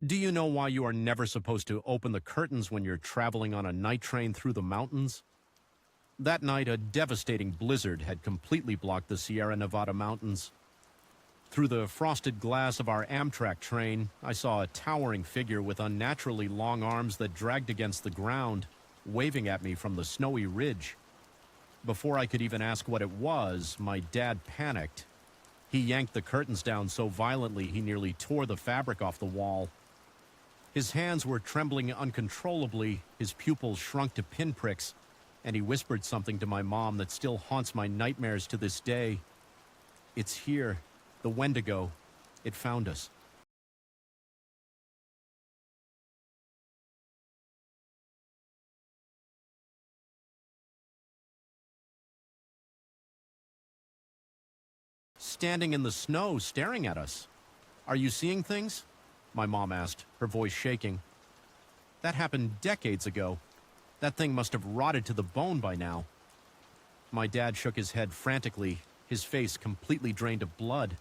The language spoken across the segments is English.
Do you know why you are never supposed to open the curtains when you're traveling on a night train through the mountains? That night, a devastating blizzard had completely blocked the Sierra Nevada mountains. Through the frosted glass of our Amtrak train, I saw a towering figure with unnaturally long arms that dragged against the ground, waving at me from the snowy ridge. Before I could even ask what it was, my dad panicked. He yanked the curtains down so violently he nearly tore the fabric off the wall. His hands were trembling uncontrollably, his pupils shrunk to pinpricks, and he whispered something to my mom that still haunts my nightmares to this day. "It's here, the Wendigo. It found us." Standing in the snow, staring at us. "Are you seeing things?" my mom asked, her voice shaking. "That happened decades ago. That thing must have rotted to the bone by now." My dad shook his head frantically, his face completely drained of blood.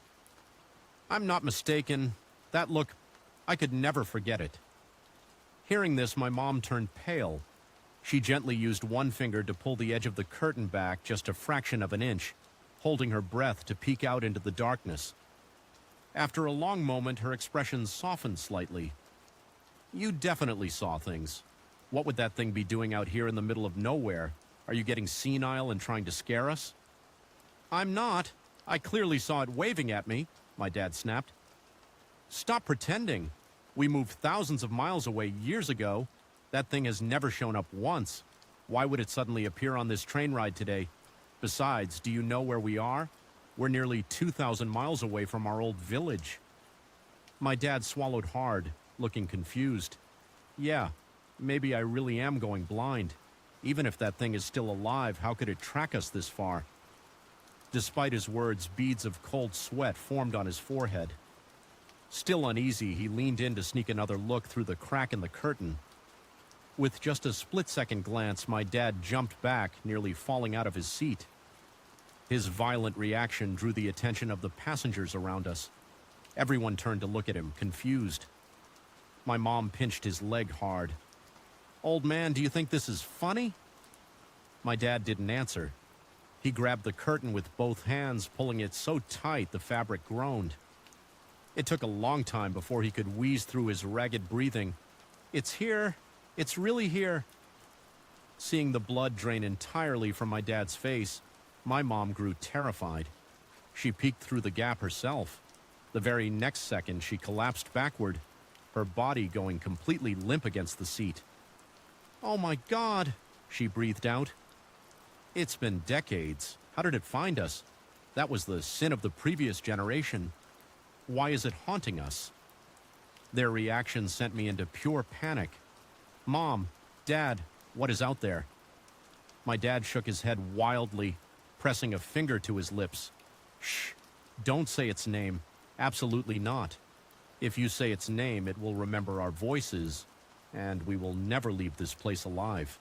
"I'm not mistaken. That look, I could never forget it." Hearing this, my mom turned pale. She gently used one finger to pull the edge of the curtain back just a fraction of an inch, holding her breath to peek out into the darkness. After a long moment, her expression softened slightly. "You definitely saw things. What would that thing be doing out here in the middle of nowhere? Are you getting senile and trying to scare us?" "I'm not. I clearly saw it waving at me," my dad snapped. "Stop pretending. We moved thousands of miles away years ago. That thing has never shown up once. Why would it suddenly appear on this train ride today? Besides, do you know where we are? We're nearly 2,000 miles away from our old village." My dad swallowed hard, looking confused. "Yeah, maybe I really am going blind. Even if that thing is still alive, how could it track us this far?" Despite his words, beads of cold sweat formed on his forehead. Still uneasy, he leaned in to sneak another look through the crack in the curtain. With just a split-second glance, my dad jumped back, nearly falling out of his seat. His violent reaction drew the attention of the passengers around us. Everyone turned to look at him, confused. My mom pinched his leg hard. "Old man, do you think this is funny?" My dad didn't answer. He grabbed the curtain with both hands, pulling it so tight the fabric groaned. It took a long time before he could wheeze through his ragged breathing. "It's here. It's really here." Seeing the blood drain entirely from my dad's face, my mom grew terrified. She peeked through the gap herself. The very next second, she collapsed backward, her body going completely limp against the seat. "Oh my God," she breathed out. "It's been decades. How did it find us? That was the sin of the previous generation. Why is it haunting us?" Their reaction sent me into pure panic. "Mom, Dad, what is out there?" My dad shook his head wildly, pressing a finger to his lips. "Shh, don't say its name. Absolutely not. If you say its name, it will remember our voices, and we will never leave this place alive."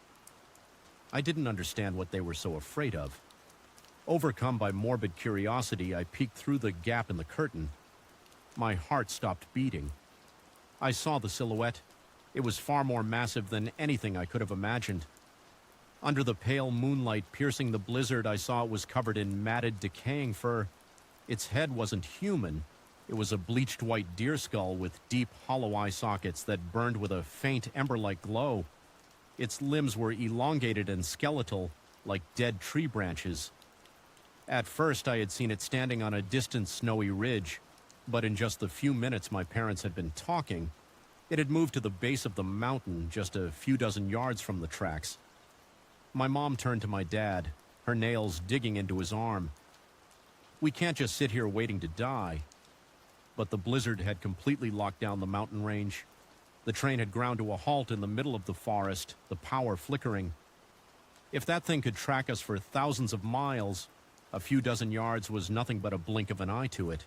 I didn't understand what they were so afraid of. Overcome by morbid curiosity, I peeked through the gap in the curtain. My heart stopped beating. I saw the silhouette. It was far more massive than anything I could have imagined. Under the pale moonlight piercing the blizzard, I saw it was covered in matted, decaying fur. Its head wasn't human. It was a bleached white deer skull with deep, hollow eye sockets that burned with a faint, ember-like glow. Its limbs were elongated and skeletal, like dead tree branches. At first, I had seen it standing on a distant snowy ridge, but in just the few minutes my parents had been talking, it had moved to the base of the mountain, just a few dozen yards from the tracks. My mom turned to my dad, her nails digging into his arm. "We can't just sit here waiting to die." But the blizzard had completely locked down the mountain range. The train had ground to a halt in the middle of the forest, the power flickering. If that thing could track us for thousands of miles, a few dozen yards was nothing but a blink of an eye to it.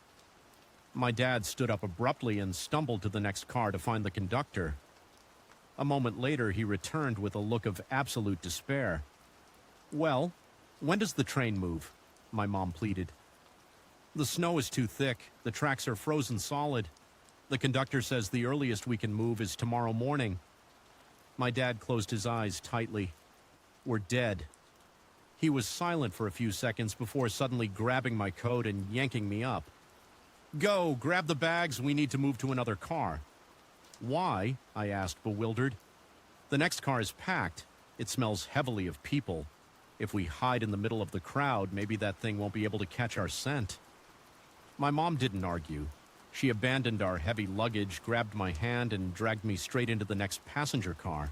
My dad stood up abruptly and stumbled to the next car to find the conductor. A moment later, he returned with a look of absolute despair. "Well, when does the train move?" my mom pleaded. "The snow is too thick. The tracks are frozen solid. The conductor says the earliest we can move is tomorrow morning. My dad closed his eyes tightly. We're dead. He was silent for a few seconds before suddenly grabbing my coat and yanking me up. Go, grab the bags, we need to move to another car. Why? I asked, bewildered. The next car is packed. It smells heavily of people. If we hide in the middle of the crowd, maybe that thing won't be able to catch our scent. My mom didn't argue. She abandoned our heavy luggage, grabbed my hand, and dragged me straight into the next passenger car.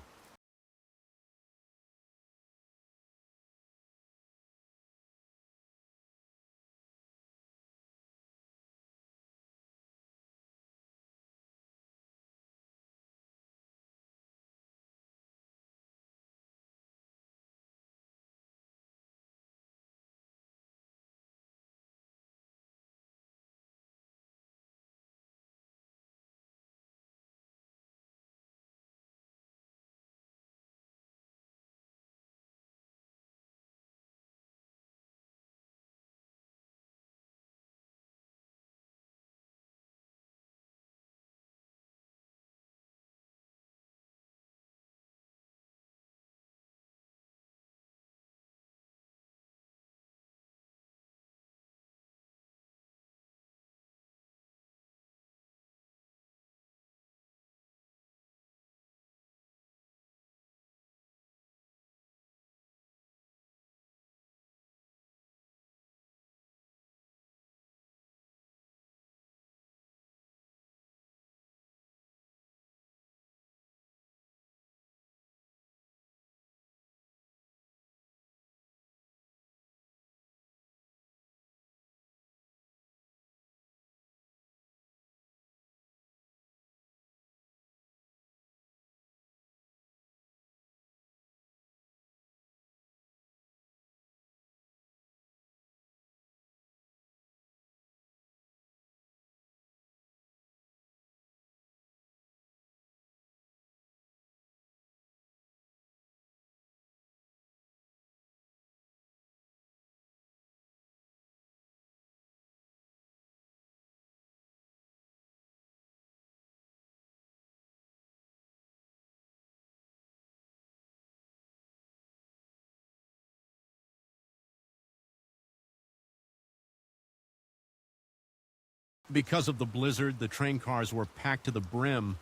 Because of the blizzard, the train cars were packed to the brim.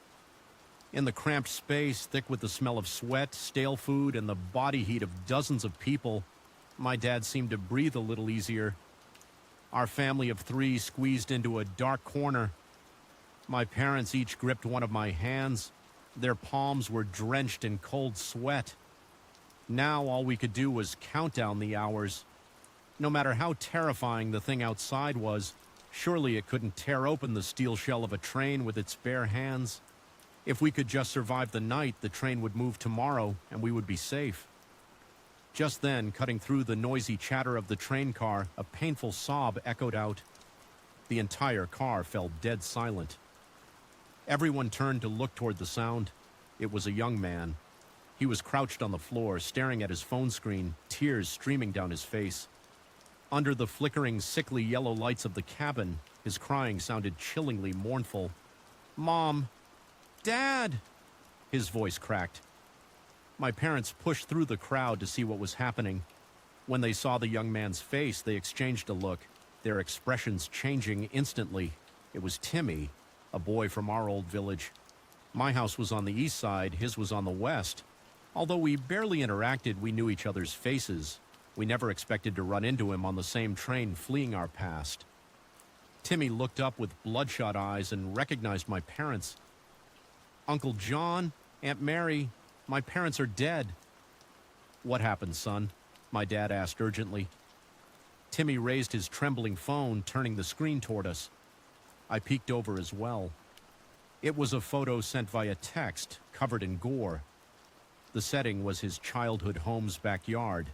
In the cramped space, thick with the smell of sweat, stale food, and the body heat of dozens of people, my dad seemed to breathe a little easier. Our family of three squeezed into a dark corner. My parents each gripped one of my hands. Their palms were drenched in cold sweat. Now all we could do was count down the hours. No matter how terrifying the thing outside was, surely it couldn't tear open the steel shell of a train with its bare hands. If we could just survive the night, the train would move tomorrow and we would be safe. Just then, cutting through the noisy chatter of the train car, a painful sob echoed out. The entire car fell dead silent. Everyone turned to look toward the sound. It was a young man. He was crouched on the floor, staring at his phone screen, tears streaming down his face. Under the flickering, sickly yellow lights of the cabin, his crying sounded chillingly mournful. "Mom! Dad!" His voice cracked. My parents pushed through the crowd to see what was happening. When they saw the young man's face, they exchanged a look, their expressions changing instantly. It was Timmy, a boy from our old village. My house was on the east side, his was on the west. Although we barely interacted, we knew each other's faces. We never expected to run into him on the same train fleeing our past. Timmy looked up with bloodshot eyes and recognized my parents. "Uncle John, Aunt Mary, my parents are dead." "What happened, son?" my dad asked urgently. Timmy raised his trembling phone, turning the screen toward us. I peeked over as well. It was a photo sent via text, covered in gore. The setting was his childhood home's backyard.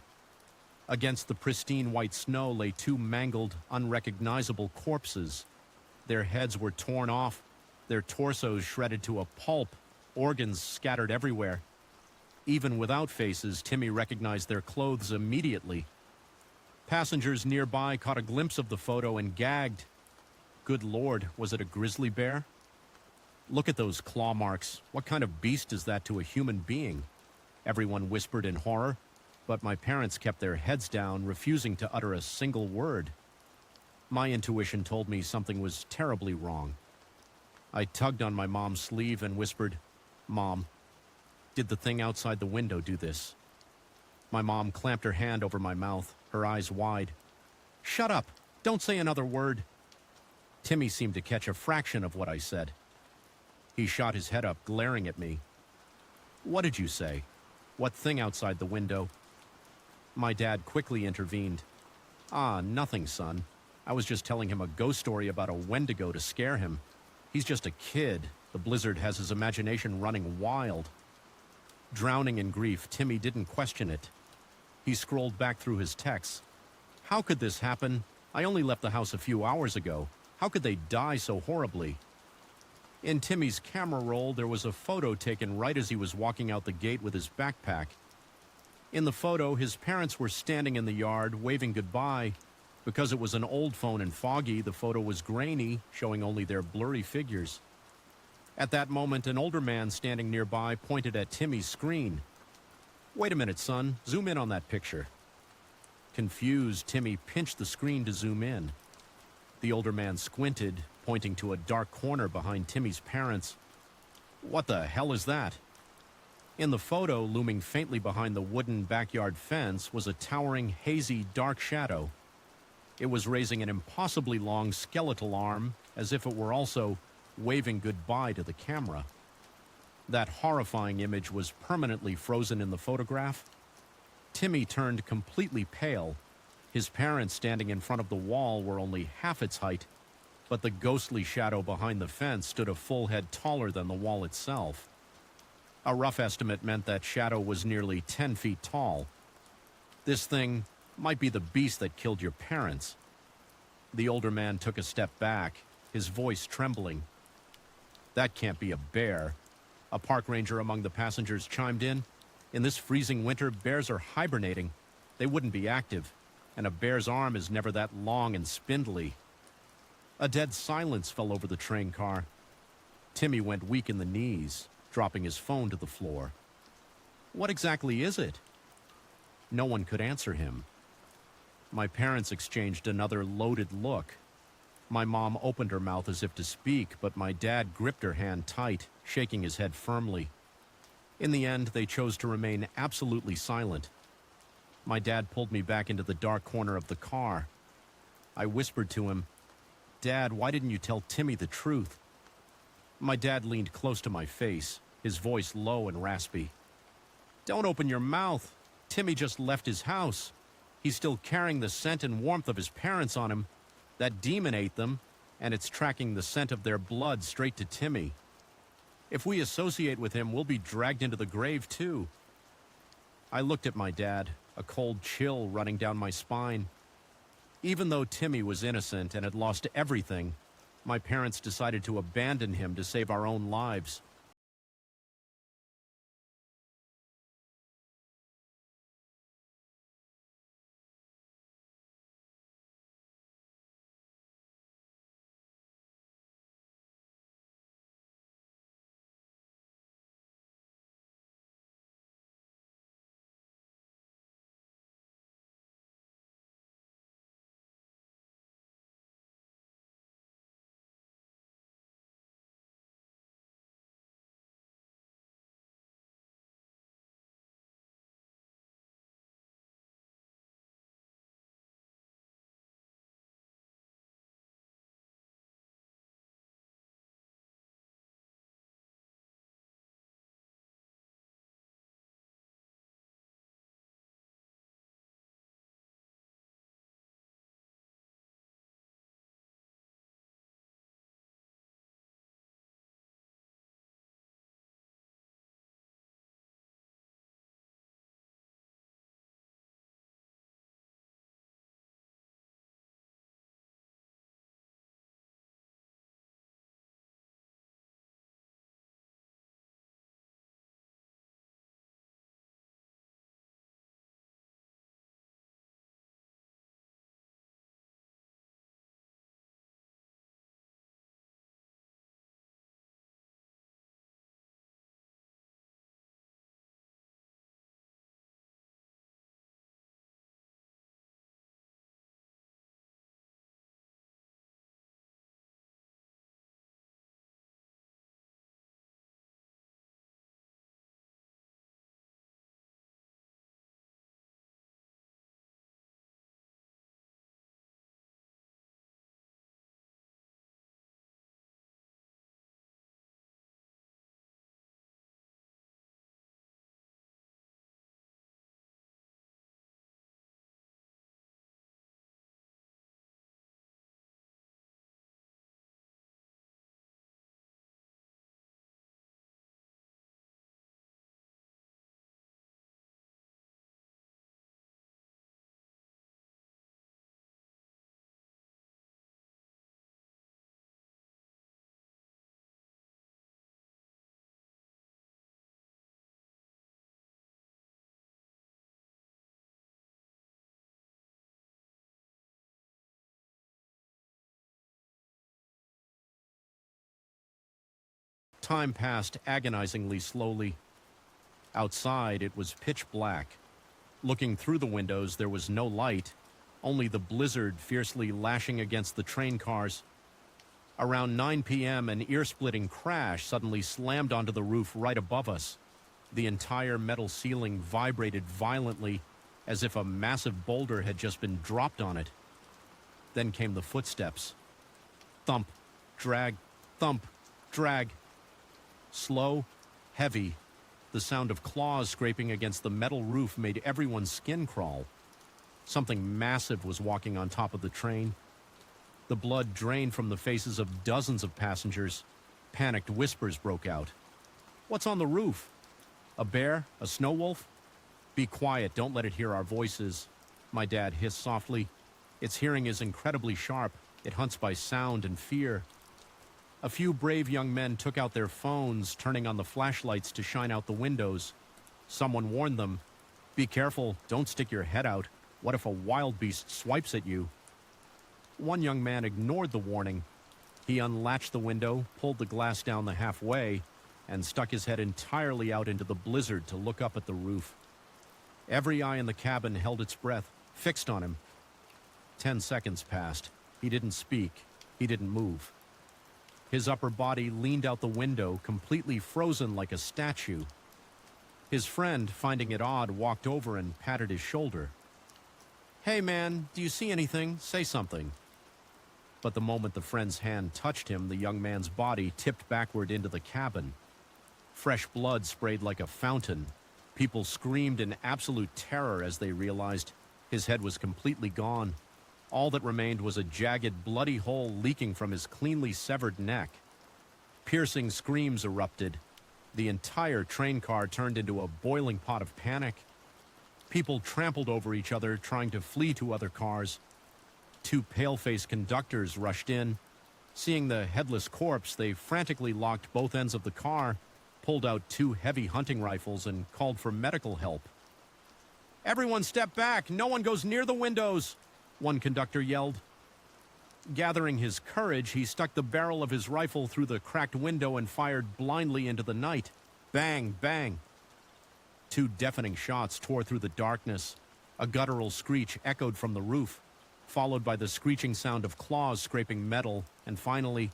Against the pristine white snow lay two mangled, unrecognizable corpses. Their heads were torn off, their torsos shredded to a pulp, organs scattered everywhere. Even without faces, Timmy recognized their clothes immediately. Passengers nearby caught a glimpse of the photo and gagged. Good Lord, was it a grizzly bear? Look at those claw marks. What kind of beast is that to a human being? Everyone whispered in horror, but my parents kept their heads down, refusing to utter a single word. My intuition told me something was terribly wrong. I tugged on my mom's sleeve and whispered, "Mom, did the thing outside the window do this?" My mom clamped her hand over my mouth, her eyes wide. "Shut up! Don't say another word!" Timmy seemed to catch a fraction of what I said. He shot his head up, glaring at me. "What did you say? What thing outside the window?" My dad quickly intervened. "Ah, nothing, son. I was just telling him a ghost story about a Wendigo to scare him. He's just a kid. The blizzard has his imagination running wild." Drowning in grief, Timmy didn't question it. He scrolled back through his texts. "How could this happen? I only left the house a few hours ago. How could they die so horribly?" In Timmy's camera roll, there was a photo taken right as he was walking out the gate with his backpack. In the photo, his parents were standing in the yard, waving goodbye. Because it was an old phone and foggy, the photo was grainy, showing only their blurry figures. At that moment, an older man standing nearby pointed at Timmy's screen. "Wait a minute, son. Zoom in on that picture." Confused, Timmy pinched the screen to zoom in. The older man squinted, pointing to a dark corner behind Timmy's parents. "What the hell is that?" In the photo, looming faintly behind the wooden backyard fence, was a towering, hazy, dark shadow. It was raising an impossibly long skeletal arm, as if it were also waving goodbye to the camera. That horrifying image was permanently frozen in the photograph. Timmy turned completely pale. His parents standing in front of the wall were only half its height, but the ghostly shadow behind the fence stood a full head taller than the wall itself. A rough estimate meant that shadow was nearly 10 feet tall. This thing might be the beast that killed your parents. The older man took a step back, his voice trembling. "That can't be a bear." A park ranger among the passengers chimed in. "In this freezing winter, bears are hibernating. They wouldn't be active, and a bear's arm is never that long and spindly." A dead silence fell over the train car. Timmy went weak in the knees, dropping his phone to the floor. "What exactly is it?" No one could answer him. My parents exchanged another loaded look. My mom opened her mouth as if to speak, but my dad gripped her hand tight, shaking his head firmly. In the end, they chose to remain absolutely silent. My dad pulled me back into the dark corner of the car. I whispered to him, "Dad, why didn't you tell Timmy the truth?" My dad leaned close to my face, his voice low and raspy. "Don't open your mouth. Timmy just left his house. He's still carrying the scent and warmth of his parents on him. That demon ate them, and it's tracking the scent of their blood straight to Timmy. If we associate with him, we'll be dragged into the grave too." I looked at my dad, a cold chill running down my spine. Even though Timmy was innocent and had lost everything, my parents decided to abandon him to save our own lives. Time passed agonizingly slowly. Outside, it was pitch black. Looking through the windows, there was no light, only the blizzard fiercely lashing against the train cars. Around 9 p.m., an ear-splitting crash suddenly slammed onto the roof right above us. The entire metal ceiling vibrated violently, as if a massive boulder had just been dropped on it. Then came the footsteps. Thump, drag, thump, drag. Slow, heavy. The sound of claws scraping against the metal roof made everyone's skin crawl. Something massive was walking on top of the train. The blood drained from the faces of dozens of passengers. Panicked whispers broke out. "What's on the roof? A bear? A snow wolf?" "Be quiet, don't let it hear our voices," my dad hissed softly. "Its hearing is incredibly sharp. It hunts by sound and fear." A few brave young men took out their phones, turning on the flashlights to shine out the windows. Someone warned them, "Be careful, don't stick your head out. What if a wild beast swipes at you?" One young man ignored the warning. He unlatched the window, pulled the glass down the halfway, and stuck his head entirely out into the blizzard to look up at the roof. Every eye in the cabin held its breath, fixed on him. 10 seconds passed. He didn't speak. He didn't move. His upper body leaned out the window, completely frozen like a statue. His friend, finding it odd, walked over and patted his shoulder. "Hey man, do you see anything? Say something." But the moment the friend's hand touched him, the young man's body tipped backward into the cabin. Fresh blood sprayed like a fountain. People screamed in absolute terror as they realized his head was completely gone. All that remained was a jagged, bloody hole leaking from his cleanly severed neck. Piercing screams erupted. The entire train car turned into a boiling pot of panic. People trampled over each other, trying to flee to other cars. Two pale-faced conductors rushed in. Seeing the headless corpse, they frantically locked both ends of the car, pulled out 2 heavy hunting rifles, and called for medical help. "Everyone step back! No one goes near the windows!" one conductor yelled. Gathering his courage, he stuck the barrel of his rifle through the cracked window and fired blindly into the night. Bang, bang. 2 deafening shots tore through the darkness. A guttural screech echoed from the roof, followed by the screeching sound of claws scraping metal, and finally,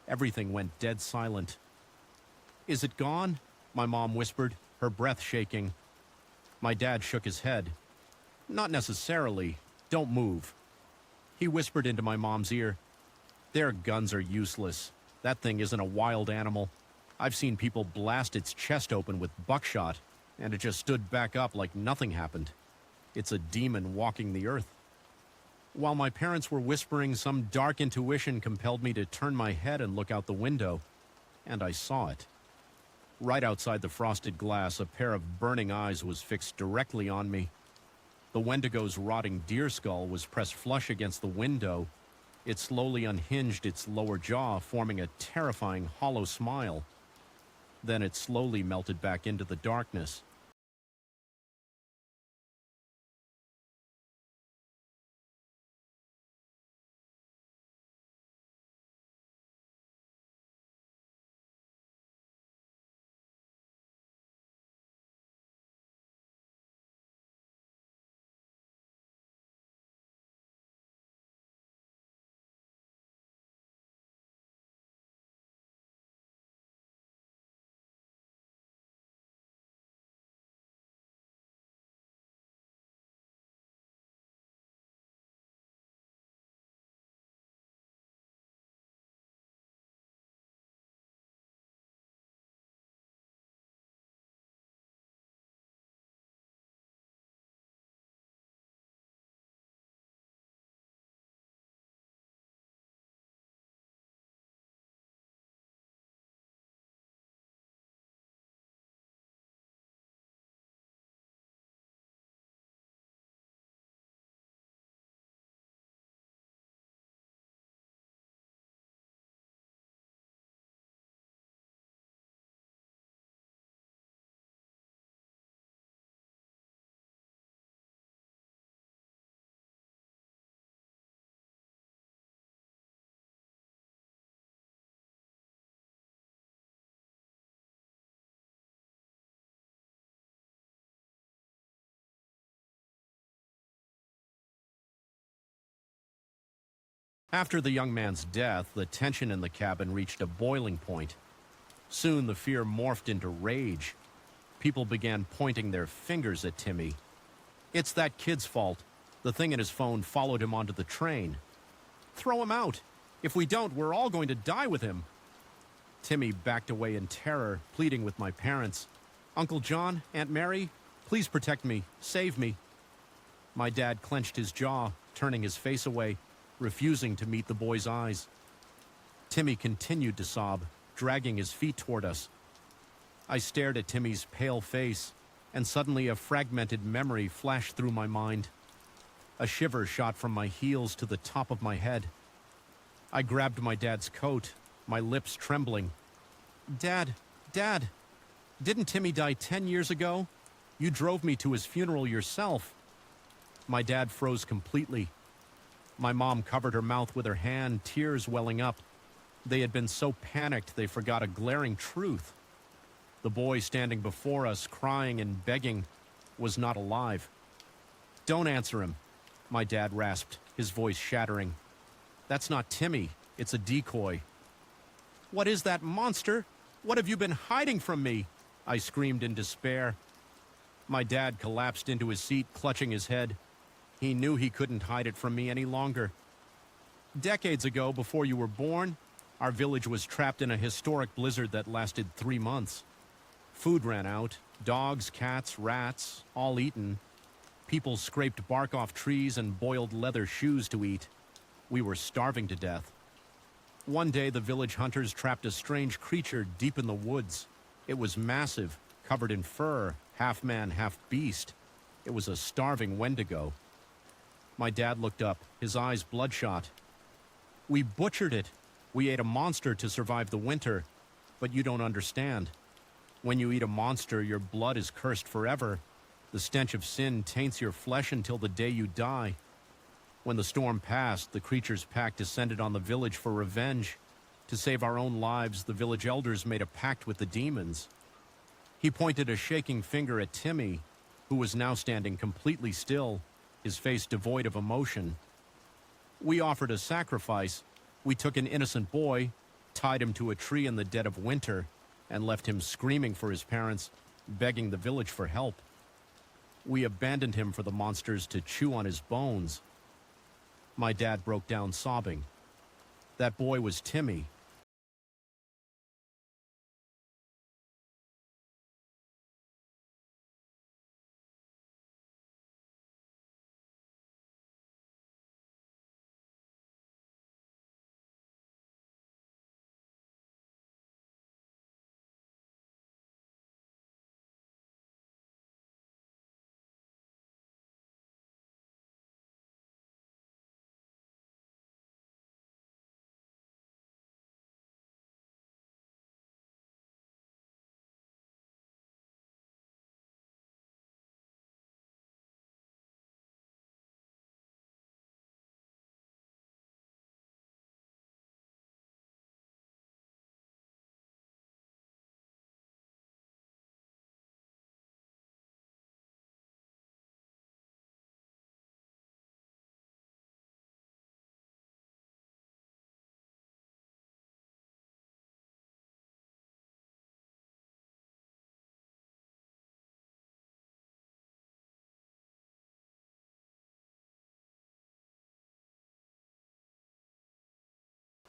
everything went dead silent. "Is it gone?" my mom whispered, her breath shaking. My dad shook his head. "Not necessarily. Don't move." He whispered into my mom's ear, "Their guns are useless. That thing isn't a wild animal. I've seen people blast its chest open with buckshot, and it just stood back up like nothing happened. It's a demon walking the earth." While my parents were whispering, some dark intuition compelled me to turn my head and look out the window, and I saw it. Right outside the frosted glass, a pair of burning eyes was fixed directly on me. The Wendigo's rotting deer skull was pressed flush against the window. It slowly unhinged its lower jaw, forming a terrifying hollow smile. Then it slowly melted back into the darkness. After the young man's death, the tension in the cabin reached a boiling point. Soon the fear morphed into rage. People began pointing their fingers at Timmy. It's that kid's fault. The thing in his phone followed him onto the train. Throw him out. If we don't, we're all going to die with him. Timmy backed away in terror, pleading with my parents. Uncle John, Aunt Mary, please protect me, save me. My dad clenched his jaw, turning his face away, refusing to meet the boy's eyes. Timmy continued to sob, dragging his feet toward us. I stared at Timmy's pale face, and suddenly a fragmented memory flashed through my mind. A shiver shot from my heels to the top of my head. I grabbed my dad's coat, my lips trembling. Dad, didn't Timmy die 10 years ago? You drove me to his funeral yourself. My dad froze completely. My mom covered her mouth with her hand, tears welling up. They had been so panicked they forgot a glaring truth. The boy standing before us, crying and begging, was not alive. Don't answer him, my dad rasped, his voice shattering. That's not Timmy. It's a decoy. What is that monster? What have you been hiding from me? I screamed in despair. My dad collapsed into his seat, clutching his head. He knew he couldn't hide it from me any longer. Decades ago, before you were born, our village was trapped in a historic blizzard that lasted 3 months. Food ran out. Dogs, cats, rats, all eaten. People scraped bark off trees and boiled leather shoes to eat. We were starving to death. One day, the village hunters trapped a strange creature deep in the woods. It was massive, covered in fur, half man, half beast. It was a starving Wendigo. My dad looked up, his eyes bloodshot. We butchered it. We ate a monster to survive the winter. But you don't understand. When you eat a monster, your blood is cursed forever. The stench of sin taints your flesh until the day you die. When the storm passed, the creature's pack descended on the village for revenge. To save our own lives, the village elders made a pact with the demons. He pointed a shaking finger at Timmy, who was now standing completely still, his face devoid of emotion. We offered a sacrifice. We took an innocent boy, tied him to a tree in the dead of winter, and left him screaming for his parents, begging the village for help. We abandoned him for the monsters to chew on his bones. My dad broke down sobbing. That boy was Timmy.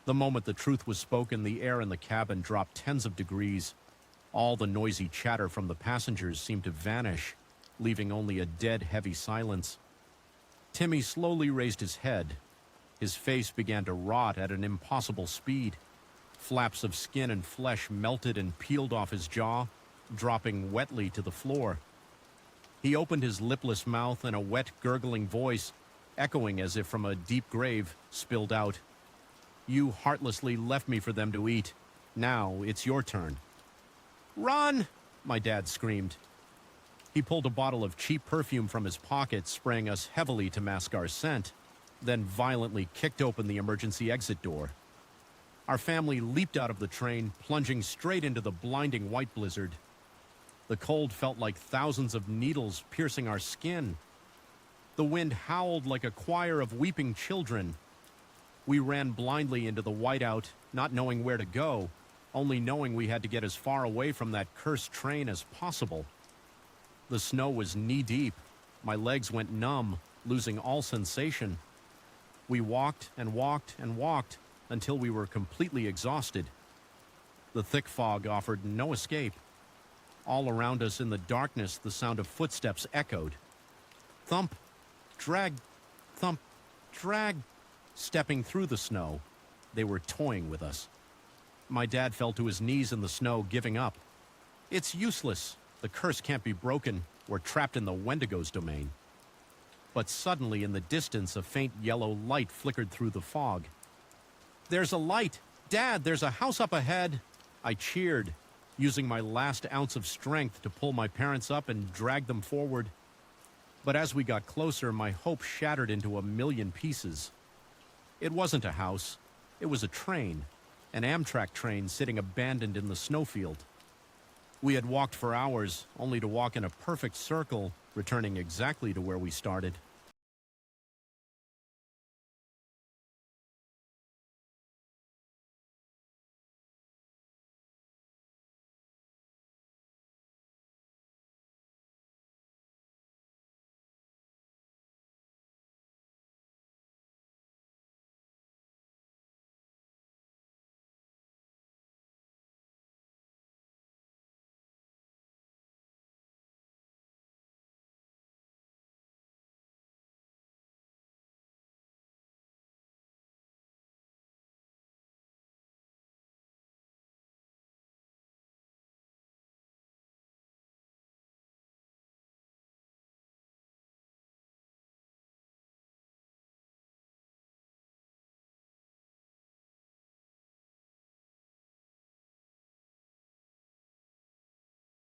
The moment the truth was spoken, the air in the cabin dropped tens of degrees. All the noisy chatter from the passengers seemed to vanish, leaving only a dead, heavy silence. Timmy slowly raised his head. His face began to rot at an impossible speed. Flaps of skin and flesh melted and peeled off his jaw, dropping wetly to the floor. He opened his lipless mouth, and a wet, gurgling voice, echoing as if from a deep grave, spilled out. You heartlessly left me for them to eat. Now it's your turn. Run! My dad screamed. He pulled a bottle of cheap perfume from his pocket, spraying us heavily to mask our scent, then violently kicked open the emergency exit door. Our family leaped out of the train, plunging straight into the blinding white blizzard. The cold felt like thousands of needles piercing our skin. The wind howled like a choir of weeping children. We ran blindly into the whiteout, not knowing where to go, only knowing we had to get as far away from that cursed train as possible. The snow was knee-deep. My legs went numb, losing all sensation. We walked and walked and walked until we were completely exhausted. The thick fog offered no escape. All around us in the darkness, the sound of footsteps echoed. Thump, drag, thump, drag. Stepping through the snow, they were toying with us. My dad fell to his knees in the snow, giving up. It's useless. The curse can't be broken. We're trapped in the Wendigo's domain. But suddenly, in the distance, a faint yellow light flickered through the fog. There's a light! Dad, there's a house up ahead! I cheered, using my last ounce of strength to pull my parents up and drag them forward. But as we got closer, my hope shattered into a million pieces. It wasn't a house. It was a train, an Amtrak train sitting abandoned in the snowfield. We had walked for hours, only to walk in a perfect circle, returning exactly to where we started.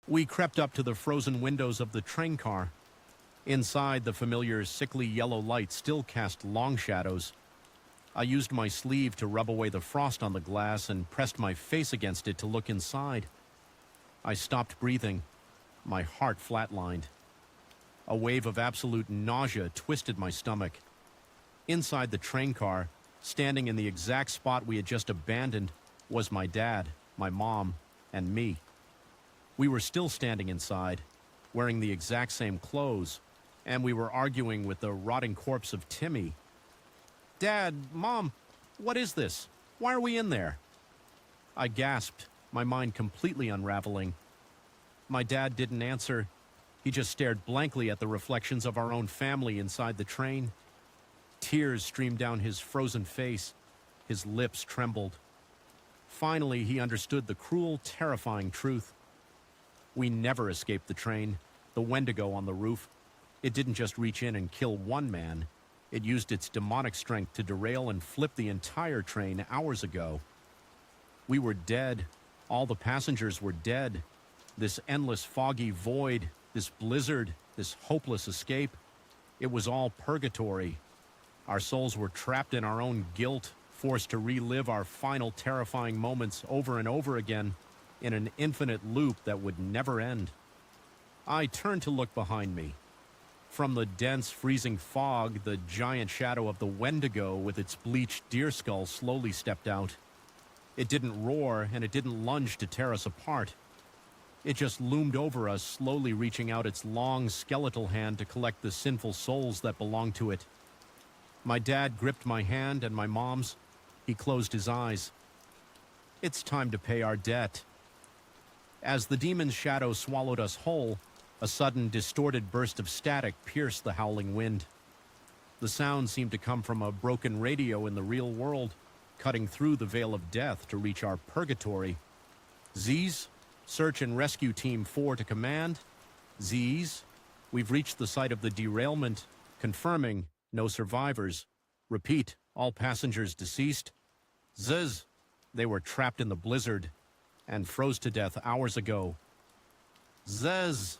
We crept up to the frozen windows of the train car. Inside, the familiar sickly yellow light still cast long shadows. I used my sleeve to rub away the frost on the glass and pressed my face against it to look inside. I stopped breathing. My heart flatlined. A wave of absolute nausea twisted my stomach. Inside the train car, standing in the exact spot we had just abandoned, was my dad, my mom, and me. We were still standing inside, wearing the exact same clothes, and we were arguing with the rotting corpse of Timmy. Dad, Mom, what is this? Why are we in there? I gasped, my mind completely unraveling. My dad didn't answer. He just stared blankly at the reflections of our own family inside the train. Tears streamed down his frozen face. His lips trembled. Finally, he understood the cruel, terrifying truth. We never escaped the train, the Wendigo on the roof. It didn't just reach in and kill one man. It used its demonic strength to derail and flip the entire train hours ago. We were dead. All the passengers were dead. This endless foggy void, this blizzard, this hopeless escape, it was all purgatory. Our souls were trapped in our own guilt, forced to relive our final terrifying moments over and over again, in an infinite loop that would never end. I turned to look behind me. From the dense, freezing fog, the giant shadow of the Wendigo with its bleached deer skull slowly stepped out. It didn't roar, and it didn't lunge to tear us apart. It just loomed over us, slowly reaching out its long, skeletal hand to collect the sinful souls that belonged to it. My dad gripped my hand and my mom's. He closed his eyes. It's time to pay our debt. As the demon's shadow swallowed us whole, a sudden, distorted burst of static pierced the howling wind. The sound seemed to come from a broken radio in the real world, cutting through the veil of death to reach our purgatory. Z's, Search and Rescue Team 4 to command. Z's, we've reached the site of the derailment, confirming no survivors. Repeat, all passengers deceased. Z's, they were trapped in the blizzard and froze to death hours ago. Z's.